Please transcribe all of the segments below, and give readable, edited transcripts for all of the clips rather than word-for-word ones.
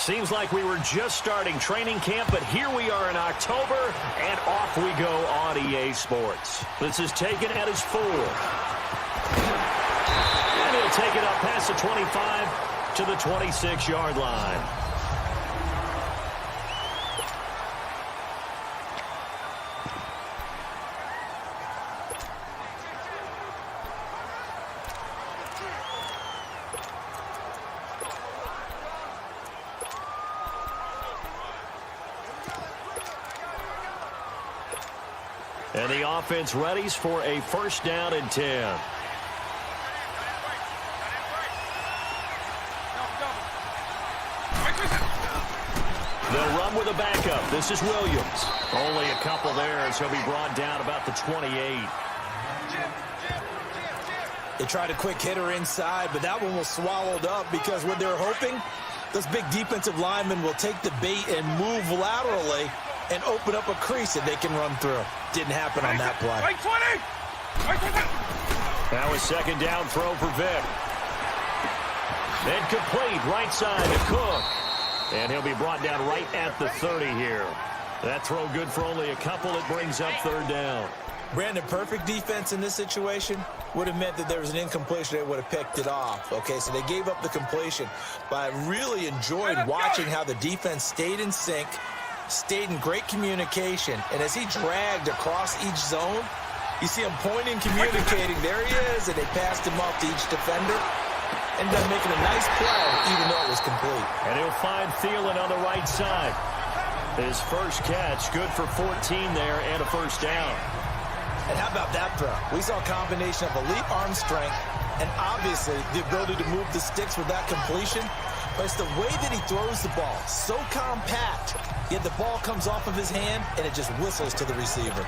Seems like we were just starting training camp, but here we are in October, and off we go on EA Sports. This is taken at his 4. And he'll take it up past the 25 to the 26-yard line. And the offense readies for a first down and 10. They'll run with a backup. This is Williams. Only a couple there as he'll be brought down about the 28. They tried a quick hitter inside, but that one was swallowed up because what they're hoping, those big defensive linemen will take the bait and move laterally and open up a crease that they can run through. Didn't happen on that play. Now a second down throw for Vic. Then complete, right side to Cook. And he'll be brought down right at the 30 here. That throw good for only a couple. It brings up third down. Brandon, perfect defense in this situation would have meant that there was an incompletion. They would have picked it off. Okay, so they gave up the completion. But I really enjoyed watching how the defense stayed in sync, stayed in great communication, and as he dragged across each zone, you see him pointing, communicating. There he is, and they passed him off to each defender. Ended up making a nice play, even though it was complete. And he'll find Thielen on the right side. His first catch, good for 14 there, and a first down. And how about that throw? We saw a combination of elite arm strength and obviously the ability to move the sticks with that completion. But it's the way that he throws the ball. So compact, yet the ball comes off of his hand and it just whistles to the receiver.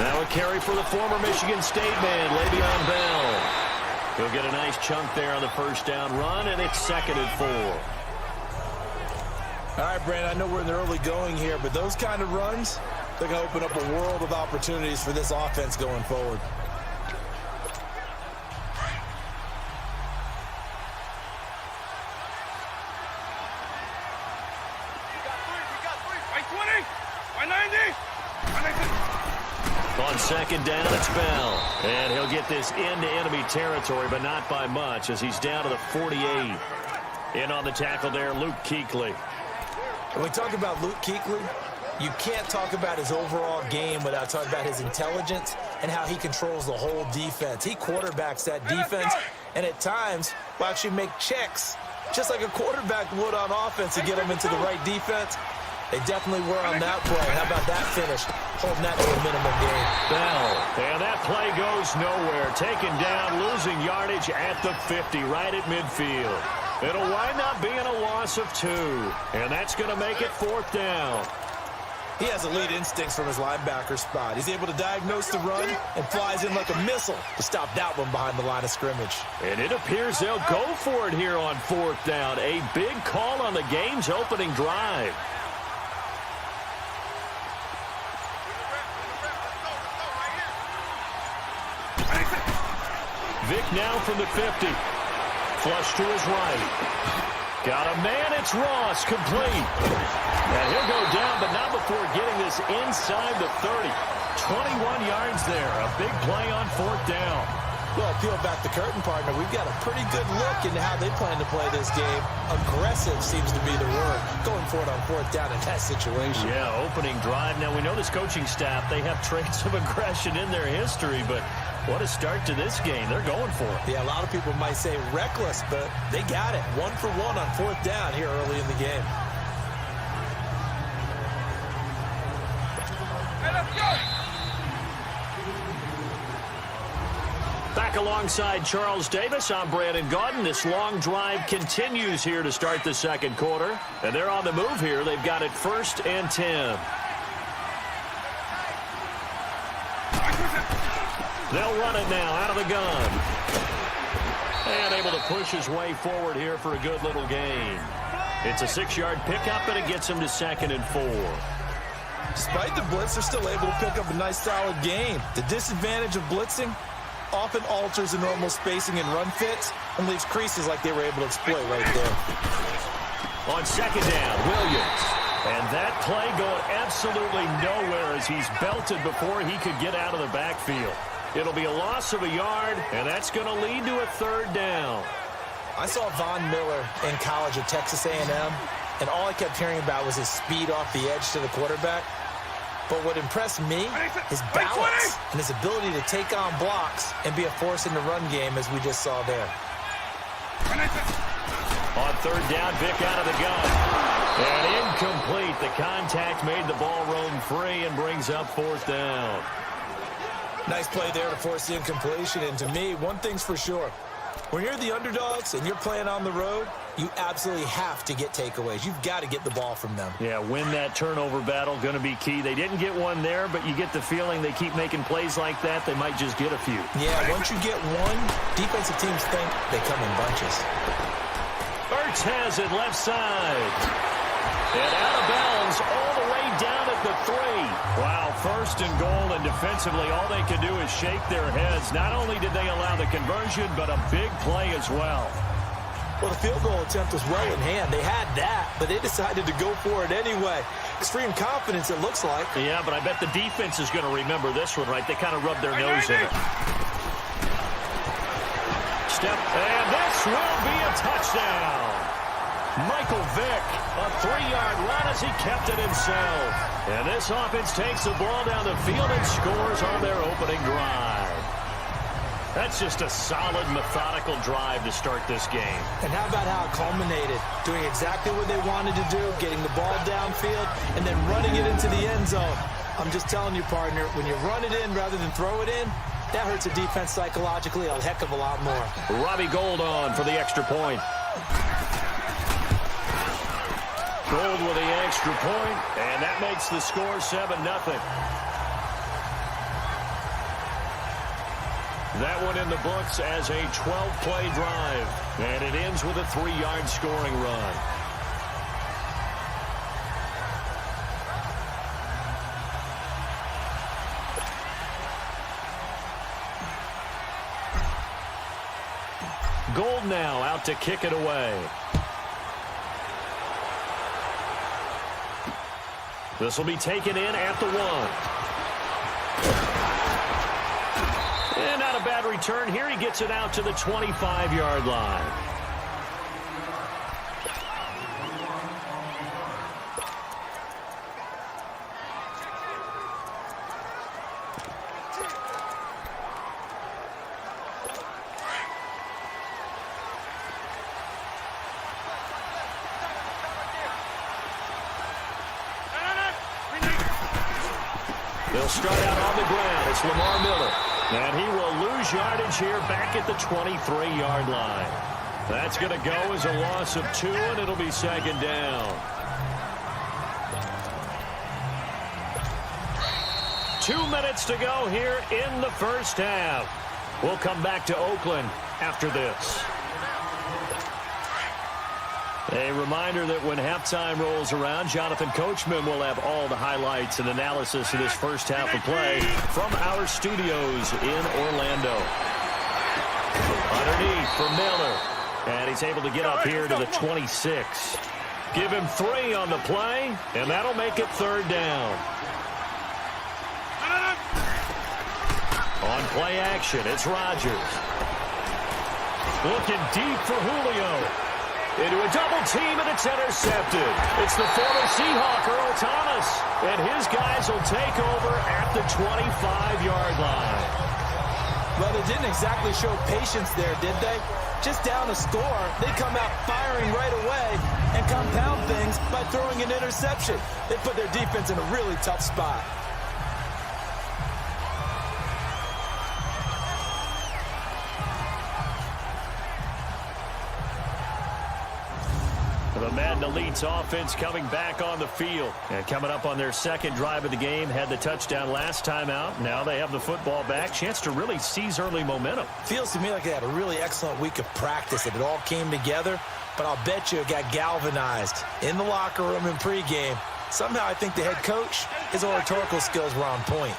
Now a carry for the former Michigan State man, Le'Veon Bell. He'll get a nice chunk there on the first down run, and it's 2nd and 4. All right, Brandon, I know we're in the early going here, but those kind of runs, they're going to open up a world of opportunities for this offense going forward. On second down, it's Bell. And he'll get this into enemy territory, but not by much, as he's down to the 48. In on the tackle there, Luke Kuechly. When we talk about Luke Kuechly, you can't talk about his overall game without talking about his intelligence and how he controls the whole defense. He quarterbacks that defense, and at times will actually make checks, just like a quarterback would on offense, to get them into the right defense. They definitely were on that play. How about that finish? Holding that to a minimum gain. Bell. And that play goes nowhere. Taken down, losing yardage at the 50, right at midfield. It'll wind up being a loss of 2. And that's going to make it 4th down. He has elite instincts from his linebacker spot. He's able to diagnose the run and flies in like a missile to stop that one behind the line of scrimmage. And it appears they'll go for it here on 4th down. A big call on the game's opening drive. Vic now from the 50. Flush to his right. Got a man, it's Ross, complete. And he'll go down, but not before getting this inside the 30. 21 yards there, a big play on 4th down. Well, peel back the curtain, partner. We've got a pretty good look into how they plan to play this game. Aggressive seems to be the word. Going for it on 4th down in that situation. Yeah, opening drive. Now, we know this coaching staff, they have traits of aggression in their history, but what a start to this game. They're going for it. Yeah, a lot of people might say reckless, but they got it. 1 for 1 on 4th down here early in the game. Hey, let's go! Back alongside Charles Davis, I'm Brandon Gaudin. This long drive continues here to start the second quarter. And they're on the move here. They've got it 1st and 10. They'll run it now out of the gun. And able to push his way forward here for a good little gain. It's a 6-yard pickup, and it gets him to 2nd and 4. Despite the blitz, they're still able to pick up a nice, solid gain. The disadvantage of blitzing often alters the normal spacing and run fits and leaves creases like they were able to exploit right there. On second down, Williams. And that play going absolutely nowhere as he's belted before he could get out of the backfield. It'll be a loss of a yard, and that's going to lead to a third down. I saw Von Miller in college at Texas A&M, and all I kept hearing about was his speed off the edge to the quarterback. But what impressed me, his balance and his ability to take on blocks and be a force in the run game, as we just saw there. On third down, Vick out of the gun. And incomplete. The contact made the ball roam free and brings up fourth down. Nice play there to force the incompletion. And to me, one thing's for sure. When you're the underdogs and you're playing on the road, you absolutely have to get takeaways. You've got to get the ball from them. Yeah, win that turnover battle, going to be key. They didn't get one there, but you get the feeling they keep making plays like that, they might just get a few. Yeah, once you get one, defensive teams think they come in bunches. Ertz has it left side. And out of bounds all the way down at the 3. Wow, first and goal, and defensively all they can do is shake their heads. Not only did they allow the conversion, but a big play as well. Well, the field goal attempt was well in hand. They had that, but they decided to go for it anyway. Extreme confidence, it looks like. Yeah, but I bet the defense is going to remember this one, right? They kind of rubbed their nose in it. Step, and this will be a touchdown. Michael Vick, a 3-yard run as he kept it himself. And this offense takes the ball down the field and scores on their opening drive. That's just a solid, methodical drive to start this game. And how about how it culminated? Doing exactly what they wanted to do, getting the ball downfield, and then running it into the end zone. I'm just telling you, partner, when you run it in rather than throw it in, that hurts a defense psychologically a heck of a lot more. Robbie Gould on for the extra point. Gould with the extra point, and that makes the score 7-0. That one in the books as a 12-play drive, and it ends with a 3-yard scoring run. Gould now out to kick it away. This will be taken in at the 1. And not a bad return here. He gets it out to the 25-yard line. They'll start out on the ground. It's Lamar Miller. And he will lose yardage here back at the 23-yard line. That's going to go as a loss of 2, and it'll be second down. 2 minutes to go here in the first half. We'll come back to Oakland after this. A reminder that when halftime rolls around, Jonathan Coachman will have all the highlights and analysis of this first half of play from our studios in Orlando. Underneath for Miller. And he's able to get up here to the 26. Give him 3 on the play, and that'll make it third down. On play action, it's Rodgers. Looking deep for Julio. Into a double team, and it's intercepted. It's the former Seahawk, Earl Thomas. And his guys will take over at the 25-yard line. Well, they didn't exactly show patience there, did they? Just down a score, they come out firing right away and compound things by throwing an interception. They put their defense in a really tough spot. The Madden Elite's offense coming back on the field. And coming up on their second drive of the game, had the touchdown last time out. Now they have the football back. Chance to really seize early momentum. Feels to me like they had a really excellent week of practice. It all came together, but I'll bet you it got galvanized in the locker room in pregame. Somehow I think the head coach his oratorical skills were on point.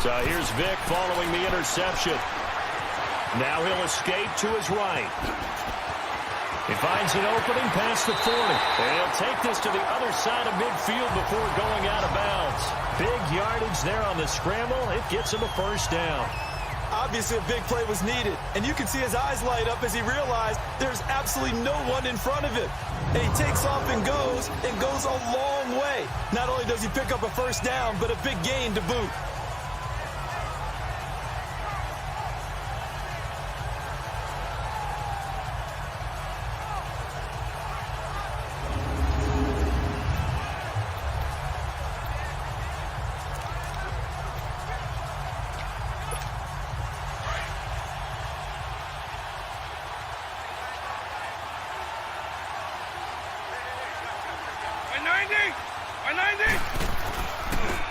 So here's Vic following the interception. Now he'll escape to his right. He finds an opening past the 40. And he'll take this to the other side of midfield before going out of bounds. Big yardage there on the scramble. It gets him a first down. Obviously, a big play was needed, and you can see his eyes light up as he realized there's absolutely no one in front of him. And he takes off and goes a long way. Not only does he pick up a first down, but a big gain to boot.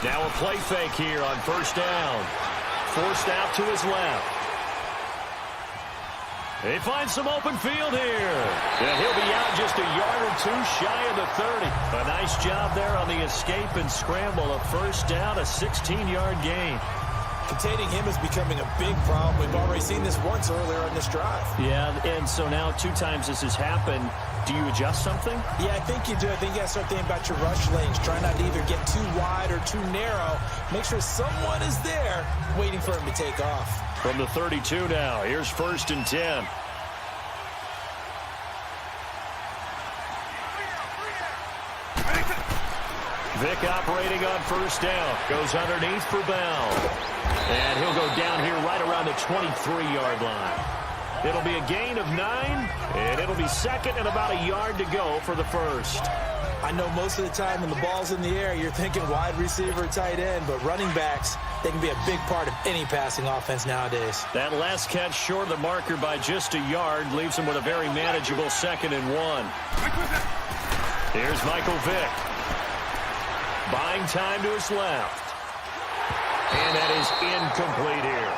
Now a play fake here on first down. Forced out to his left. He finds some open field here. And he'll be out just a yard or two shy of the 30. A nice job there on the escape and scramble. A first down, a 16-yard gain. Containing him is becoming a big problem. We've already seen this once earlier on this drive. Yeah, and so now 2 times this has happened. Do you adjust something? Yeah, I think you do. I think you got to start thinking about your rush lanes. Try not to either get too wide or too narrow. Make sure someone is there waiting for him to take off. From the 32 now, here's 1st and 10. Vic operating on first down. Goes underneath for Bell. And he'll go down here right around the 23-yard line. It'll be a gain of 9, and it'll be second and about a yard to go for the first. I know most of the time when the ball's in the air, you're thinking wide receiver, tight end, but running backs, they can be a big part of any passing offense nowadays. That last catch short of the marker by just a yard leaves him with a very manageable 2nd and 1. Here's Michael Vick. Buying time to his left. And that is incomplete here.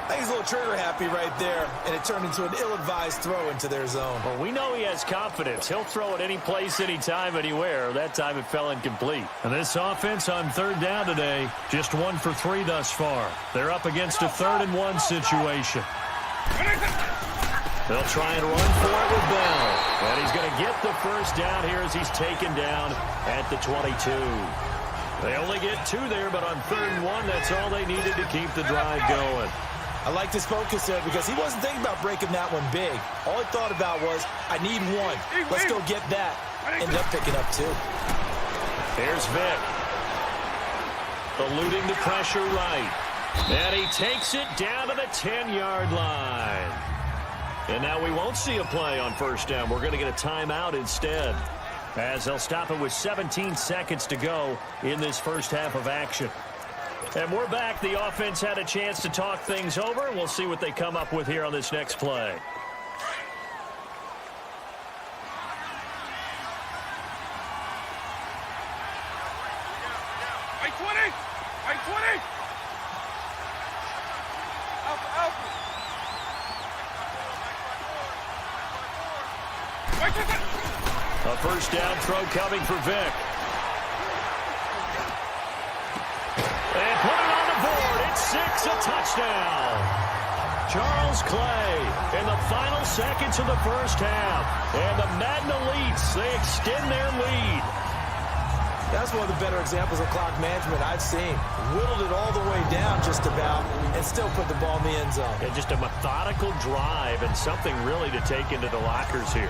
I think he's a little trigger happy right there, and it turned into an ill-advised throw into their zone. Well, we know he has confidence. He'll throw it any place, anytime, anywhere. That time it fell incomplete. And this offense on 3rd down today, just 1 for 3 thus far. They're up against a 3rd and 1 situation. They'll try and run for it with Bell. And he's going to get the first down here as he's taken down at the 22. They only get 2 there, but on 3rd and 1, that's all they needed to keep the drive going. I like his focus there because he wasn't thinking about breaking that one big. All he thought about was, I need 1. Let's go get that. Ended up picking up 2. Here's Vic. Eluding the pressure right. And he takes it down to the 10-yard line. And now we won't see a play on first down. We're going to get a timeout instead, as they'll stop it with 17 seconds to go in this first half of action. And we're back. The offense had a chance to talk things over. We'll see what they come up with here on this next play. A first down throw coming for Vic. And put it on the board. It's 6, a touchdown. Charles Clay in the final seconds of the first half. And the Madden Elites, they extend their lead. That's one of the better examples of clock management I've seen. Whittled it all the way down just about and still put the ball in the end zone. And just a methodical drive and something really to take into the lockers here.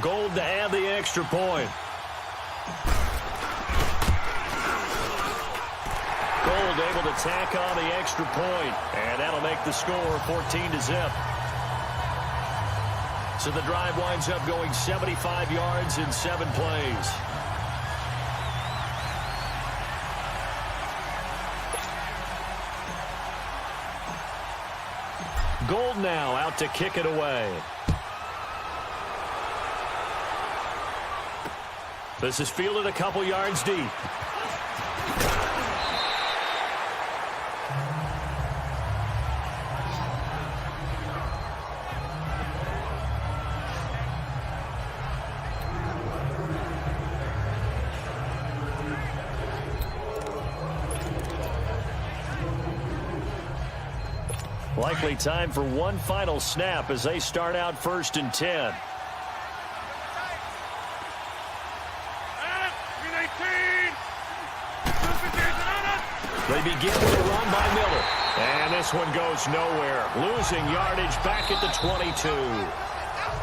Gold to add the extra point. Gold able to tack on the extra point, and that'll make the score 14-0. So the drive winds up going 75 yards in 7 plays. Gold now out to kick it away. This is fielded a couple yards deep. Likely time for one final snap as they start out 1st and 10. They begin with a run by Miller. And this one goes nowhere. Losing yardage back at the 22.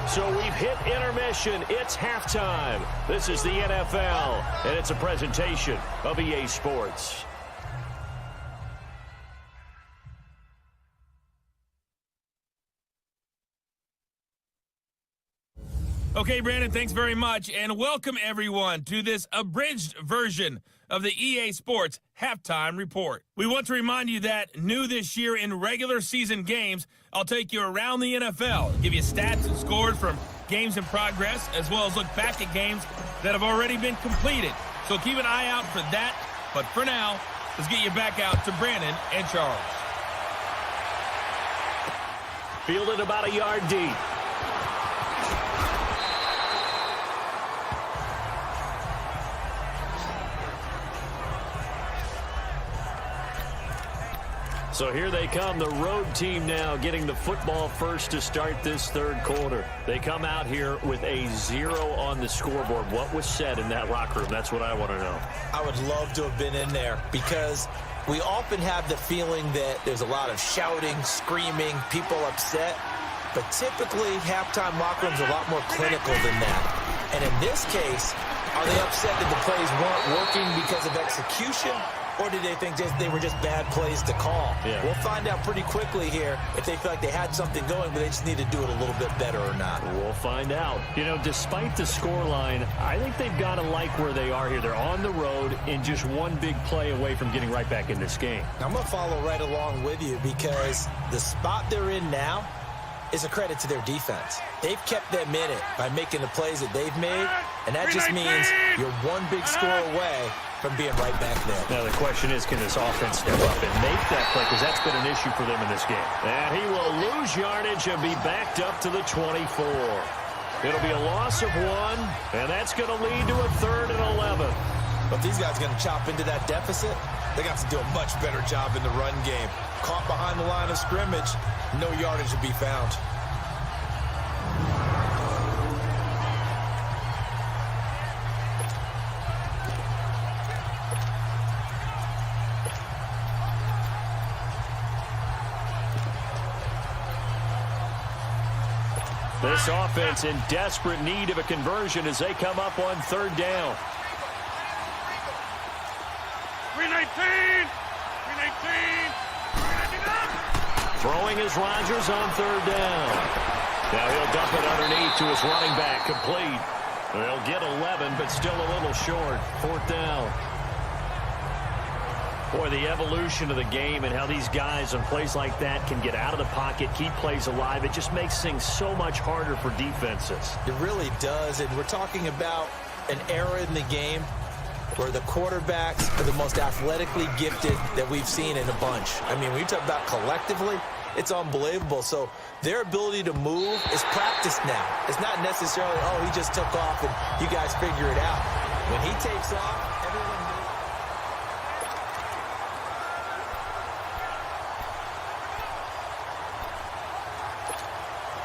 So we've hit intermission. It's halftime. This is the NFL, and it's a presentation of EA Sports. Okay, Brandon, thanks very much, and welcome everyone to this abridged version of the EA Sports Halftime Report. We want to remind you that new this year in regular season games, I'll take you around the NFL, give you stats and scores from games in progress, as well as look back at games that have already been completed. So keep an eye out for that, but for now, let's get you back out to Brandon and Charles. Fielded about a yard deep. So here they come, the road team now getting the football first to start this third quarter. They come out here with a 0 on the scoreboard. What was said in that locker room? That's what I want to know. I would love to have been in there because we often have the feeling that there's a lot of shouting, screaming, people upset. But typically, halftime locker rooms are a lot more clinical than that. And in this case, are they upset that the plays weren't working because of execution? Or did they think they were just bad plays to call? Yeah. We'll find out pretty quickly here if they feel like they had something going, but they just need to do it a little bit better or not. We'll find out. You know, despite the scoreline, I think they've got to like where they are here. They're on the road and just one big play away from getting right back in this game. I'm going to follow right along with you because the spot they're in now is a credit to their defense. They've kept them in it by making the plays that they've made, and that just means you're one big score away from being right back there. Now the question is, can this offense step up and make that play? Because that's been an issue for them in this game. And he will lose yardage and be backed up to the 24. It'll be a loss of 1, and that's going to lead to a 3rd and 11. But these guys are going to chop into that deficit. They got to do a much better job in the run game. Caught behind the line of scrimmage, no yardage to be found. This offense in desperate need of a conversion as they come up on 3rd down. 319! Throwing is Rodgers on 3rd down. Now he'll dump it underneath to his running back. Complete. They'll get 11, but still a little short. 4th down. Boy, the evolution of the game and how these guys on plays like that can get out of the pocket, keep plays alive, it just makes things so much harder for defenses. It really does, and we're talking about an era in the game where the quarterbacks are the most athletically gifted that we've seen in a bunch. I mean, when you talk about collectively, it's unbelievable. So their ability to move is practiced now. It's not necessarily, oh, he just took off and you guys figure it out. When he takes off, everyone moves.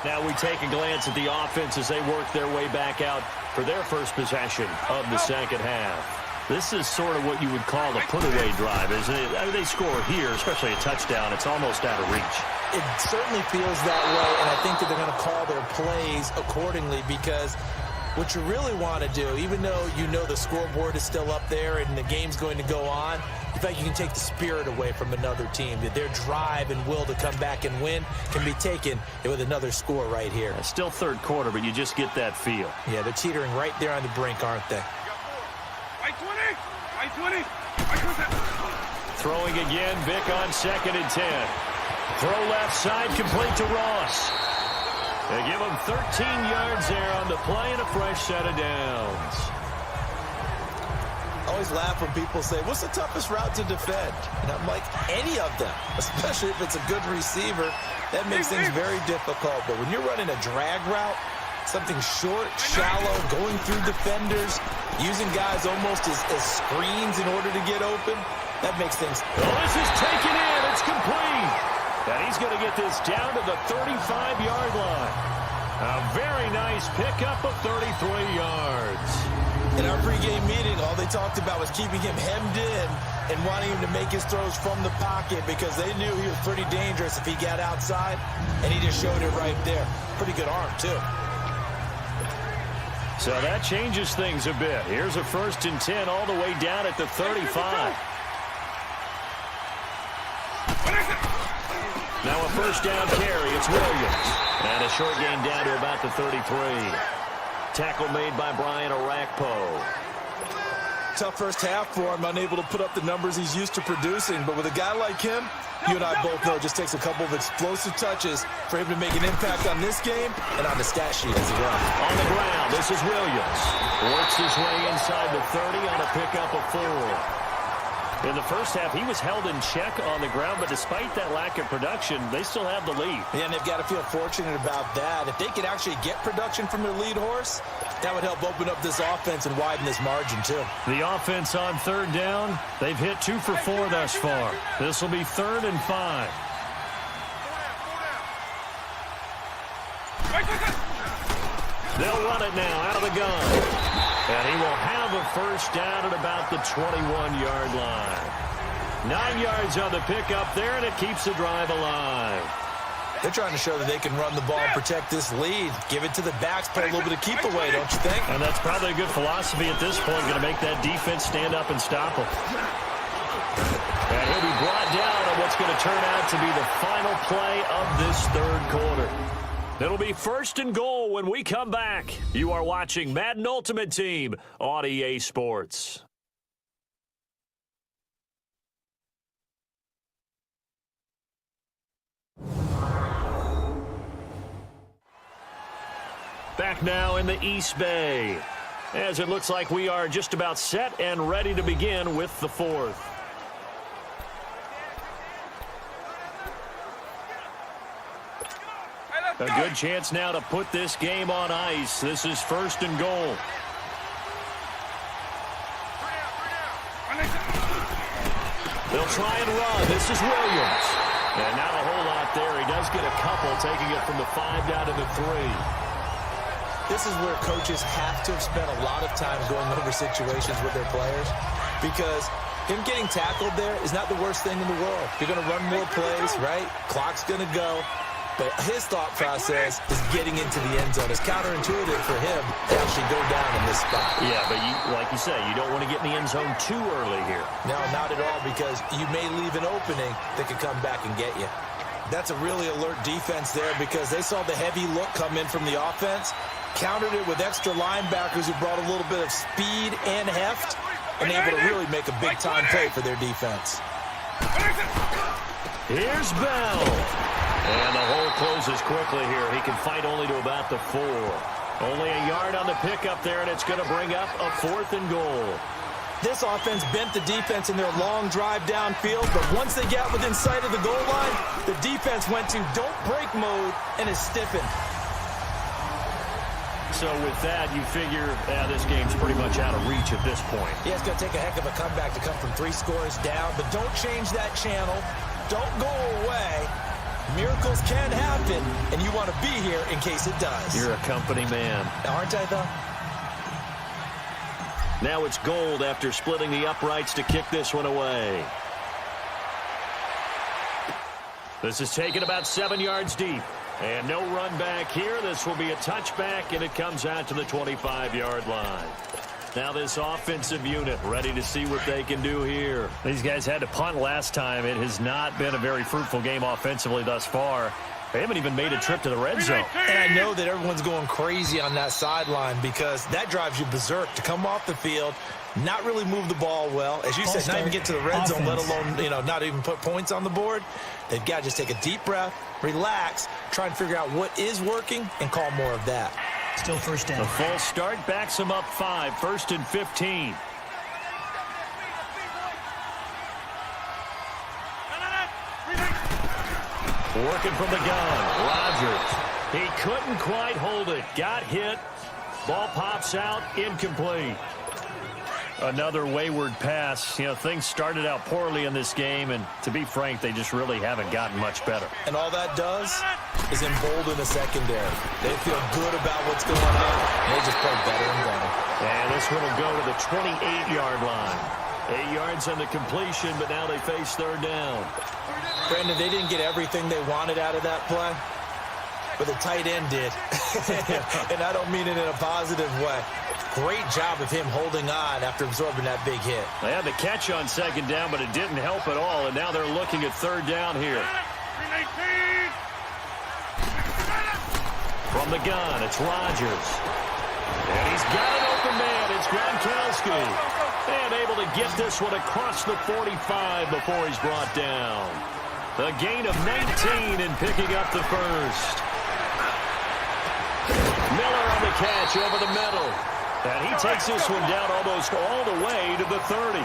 Now we take a glance at the offense as they work their way back out for their first possession of the second half. This is sort of what you would call the put-away drive, isn't it? I mean, they score here, especially a touchdown. It's almost out of reach. It certainly feels that way, and I think that they're going to call their plays accordingly because what you really want to do, even though you know the scoreboard is still up there and the game's going to go on, in fact, you can take the spirit away from another team. That their drive and will to come back and win can be taken with another score right here. It's still third quarter, but you just get that feel. Yeah, they're teetering right there on the brink, aren't they? I 20. Throwing again, Vic on 2nd and 10. Throw left side, complete to Ross. They give him 13 yards there on the play and a fresh set of downs. I always laugh when people say, what's the toughest route to defend? And I'm like, any of them, especially if it's a good receiver. That makes things very difficult. But when you're running a drag route, something short, shallow, going through defenders, using guys almost as screens in order to get open, that makes things... Oh, this is taken in. It's complete. And he's going to get this down to the 35-yard line. A very nice pickup of 33 yards. In our pregame meeting, all they talked about was keeping him hemmed in and wanting him to make his throws from the pocket because they knew he was pretty dangerous if he got outside, and he just showed it right there. Pretty good arm, too. So that changes things a bit. Here's a 1st and 10 all the way down at the 35. Now a first down carry. It's Williams. And a short gain down to about the 33. Tackle made by Brian Orakpo. Tough first half for him, unable to put up the numbers he's used to producing. But with a guy like him, you and I both know it just takes a couple of explosive touches for him to make an impact on this game and on the stat sheet as well. On the ground, this is Williams. Works his way inside the 30 on a pickup of 4. In the first half, he was held in check on the ground, but despite that lack of production, they still have the lead. Yeah, and they've got to feel fortunate about that. If they could actually get production from their lead horse, that would help open up this offense and widen this margin, too. The offense on 3rd down, they've hit 2 for 4 thus far. This will be 3rd and 5. They'll run it now out of the gun. And he will have a first down at about the 21-yard line. 9 yards on the pickup there, and it keeps the drive alive. They're trying to show that they can run the ball and protect this lead. Give it to the backs, play a little bit of keep away, don't you think? And that's probably a good philosophy at this point, going to make that defense stand up and stop him. And he'll be brought down on what's going to turn out to be the final play of this 3rd quarter. It'll be 1st and goal when we come back. You are watching Madden Ultimate Team on EA Sports. Back now in the East Bay, as it looks like we are just about set and ready to begin with the 4th. A good chance now to put this game on ice. This is 1st and goal. They'll try and run. This is Williams. And not a whole lot there. He does get a couple, taking it from the 5 down to the 3. This is where coaches have to have spent a lot of time going over situations with their players, because him getting tackled there is not the worst thing in the world. You're going to run more plays, right? Clock's going to go. But his thought process is getting into the end zone. It's counterintuitive for him to actually go down in this spot. Yeah, but like you say, you don't want to get in the end zone too early here. No, not at all, because you may leave an opening that could come back and get you. That's a really alert defense there, because they saw the heavy look come in from the offense, countered it with extra linebackers who brought a little bit of speed and heft, and able to really make a big-time play for their defense. Here's Bell. And the hole closes quickly here. He can fight only to about the 4. Only a yard on the pickup there, and it's going to bring up a 4th and goal. This offense bent the defense in their long drive downfield, but once they got within sight of the goal line, the defense went to don't break mode and is stiffened. So with that, you figure this game's pretty much out of reach at this point. Yeah, it's going to take a heck of a comeback to come from 3 scores down, but don't change that channel. Don't go away. Miracles can happen, and you want to be here in case it does. You're a company man. Aren't I, though? Now it's Gold after splitting the uprights to kick this one away. This is taken about 7 yards deep. And no run back here. This will be a touchback, and it comes out to the 25-yard line. Now this offensive unit ready to see what they can do here. These guys had to punt last time. It has not been a very fruitful game offensively thus far. They haven't even made a trip to the red zone. And I know that everyone's going crazy on that sideline because that drives you berserk to come off the field, not really move the ball well. As you said, not even get to the red zone, let alone, not even put points on the board. They've got to just take a deep breath, relax, try and figure out what is working, and call more of that. Still first down. The false start backs them up 5, 1st and 15. Working from the gun, Rodgers. He couldn't quite hold it. Got hit. Ball pops out, incomplete. Another wayward pass. Things started out poorly in this game, and to be frank, they just really haven't gotten much better. And all that does is embolden the secondary. They feel good about what's going on, and they just play better and better. And this one will go to the 28-yard line. 8 yards on the completion, but now they face third down. Brandon, they didn't get everything they wanted out of that play, but the tight end did. And I don't mean it in a positive way. Great job of him holding on after absorbing that big hit. They had the catch on second down, but it didn't help at all, and now they're looking at third down here. From the gun, it's Rodgers. And he's got an open man. It's Gronkowski. And able to get this one across the 45 before he's brought down. A gain of 19 and picking up the first. Miller on the catch over the middle. And he takes this one down almost all the way to the 30.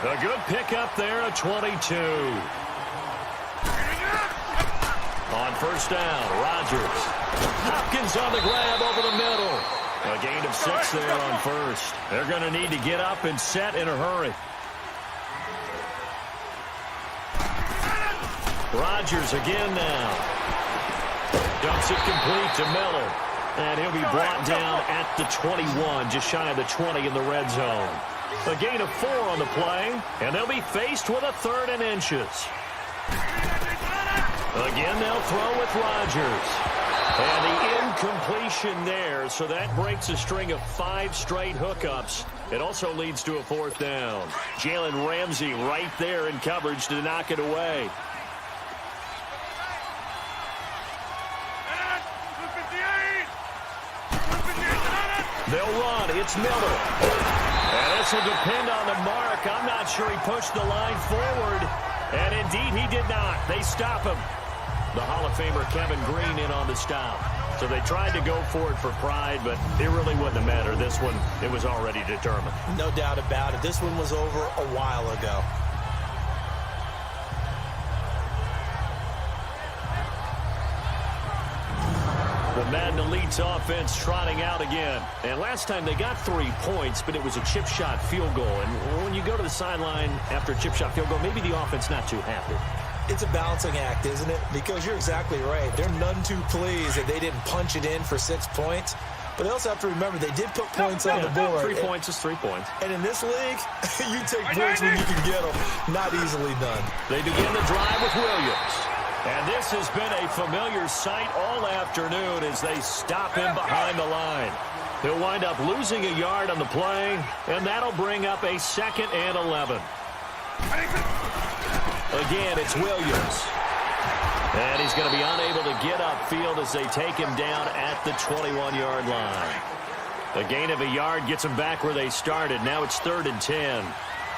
A good pickup there at 22. On first down, Rodgers. Hopkins on the grab over the middle. A gain of 6 there on first. They're going to need to get up and set in a hurry. Rodgers again now. Dumps it complete to Miller. And he'll be brought down at the 21, just shy of the 20 in the red zone. A gain of 4 on the play, and they'll be faced with a 3rd and inches. Again, they'll throw with Rodgers. And the incompletion there, so that breaks a string of 5 straight hookups. It also leads to a 4th down. Jalen Ramsey right there in coverage to knock it away. They'll run. It's Miller. And this will depend on the mark. I'm not sure he pushed the line forward. And indeed, he did not. They stop him. The Hall of Famer Kevin Green in on the stop. So they tried to go for it for pride, but it really wouldn't have mattered. This one, it was already determined. No doubt about it. This one was over a while ago. The Madden Elite's offense trotting out again. And last time they got 3 points, but it was a chip shot field goal. And when you go to the sideline after a chip shot field goal, maybe the offense not too happy. It's a balancing act, isn't it? Because you're exactly right. They're none too pleased that they didn't punch it in for 6 points. But they also have to remember they did put points on the board. 3 points is 3 points. And in this league, you take points when you can get them. Not easily done. They begin the drive with Williams. And this has been a familiar sight all afternoon as they stop him behind the line. He'll wind up losing a yard on the play, and that'll bring up a 2nd and 11. Again, it's Williams. And he's going to be unable to get upfield as they take him down at the 21-yard line. A gain of a yard gets them back where they started. Now it's 3rd and 10.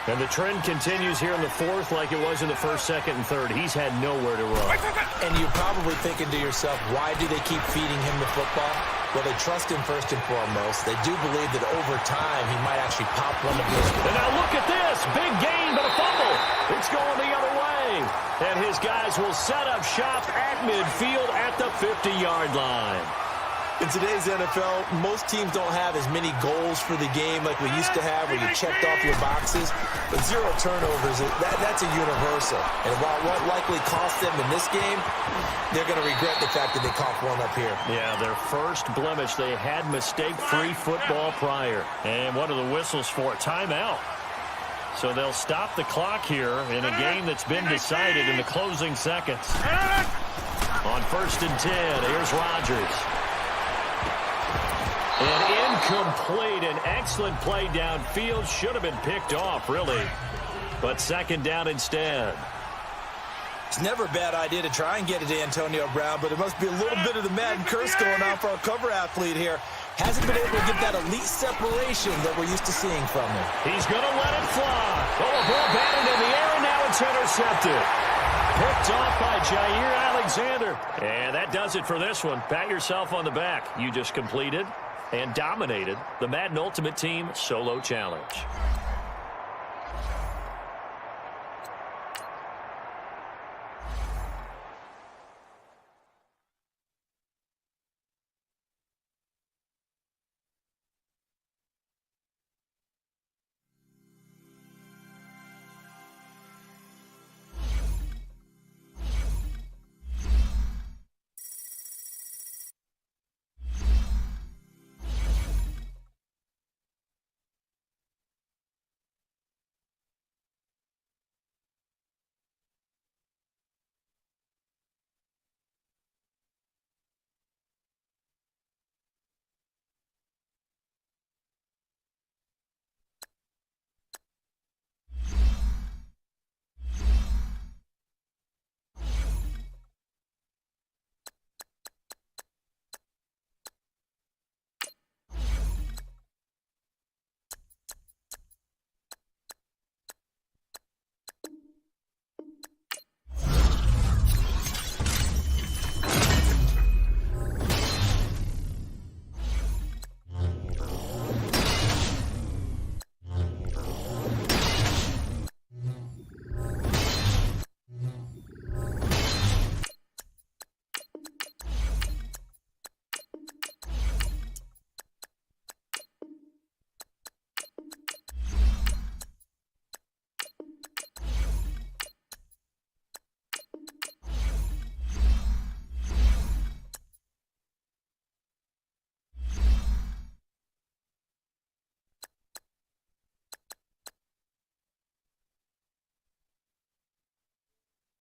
And the trend continues here in the 4th like it was in the 1st, 2nd, and 3rd. He's had nowhere to run. And you're probably thinking to yourself, why do they keep feeding him the football? Well, they trust him first and foremost. They do believe that over time he might actually pop one of those. And now look at this. Big gain, but a fumble. It's going the other way. And his guys will set up shop at midfield at the 50-yard line. In today's NFL, most teams don't have as many goals for the game like we used to have where you checked off your boxes. But 0 turnovers, that's a universal. And while what likely cost them in this game, they're going to regret the fact that they caught one up here. Yeah, their first blemish. They had mistake-free football prior. And what are the whistles for? Timeout. So they'll stop the clock here in a game that's been decided in the closing seconds. On 1st and 10, here's Rodgers. An incomplete, an excellent play downfield. Should have been picked off, really. But 2nd down instead. It's never a bad idea to try and get it to Antonio Brown, but it must be a little bit of the Madden curse going on for our cover athlete here. Hasn't been able to get that elite separation that we're used to seeing from him. He's going to let it fly. Oh, a ball batted in the air, and now it's intercepted. Picked off by Jair Alexander. And that does it for this one. Pat yourself on the back. You just completed and dominated the Madden Ultimate Team Solo Challenge.